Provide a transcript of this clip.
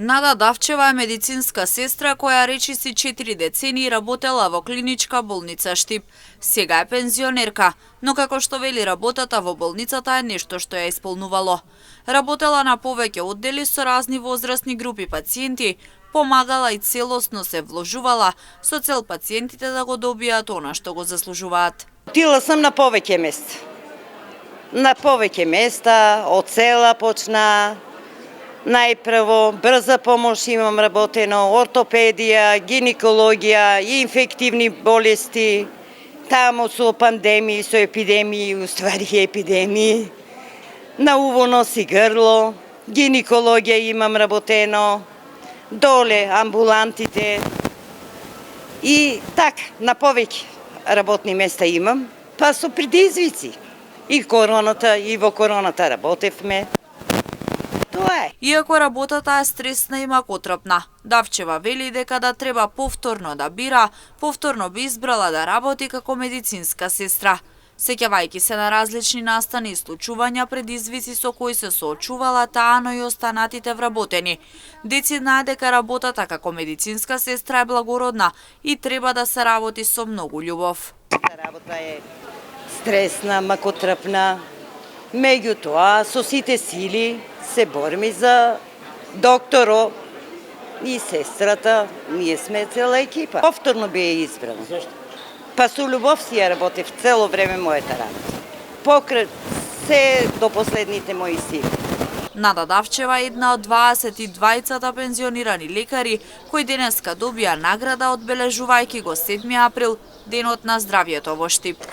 Нада Давчева е медицинска сестра која речиси 4 децении работела во клиничка болница Штип. Сега е пензионерка, но како што вели работата во болницата е нешто што ја исполнувало. Работела на повеќе оддели со разни возрастни групи пациенти, помагала и целосно се вложувала со цел пациентите да го добијат она што го заслужуваат. Отила сам на повеќе места. На повеќе места, од села почна. Најпрво брза помош имам работено, ортопедија, гинекологија, инфективни болести, тамо со пандемии, со епидемии, уствари епидемии, на уво, нос и грло, гинекологија имам работено, доле амбулантите и така, на повеќе работни места имам, па со предизвици. И короната, и во короната работевме. Иако работата е стресна и макотрпна, Давчева вели дека да треба повторно да бира, повторно би избрала да работи како медицинска сестра. Сеќавајќи се на различни настани и случувања предизвици со кои се соочувала таа, но и останатите вработени. Деци знаат дека работата како медицинска сестра е благородна и треба да се работи со многу љубов. Работа е стресна, макотрпна, меѓутоа со сите сили се бориме за докторо и сестрата, ние сме цела екипа. Повторно би ја избрала. Зашто? Па со љубов си ја работев цело време мојата работа. Покрај се до последните мои сили. Нада Давчева е една од 22 пензионирани лекари кои денеска добија награда одбележувајќи го 7 април, денот на здравјето во Штип.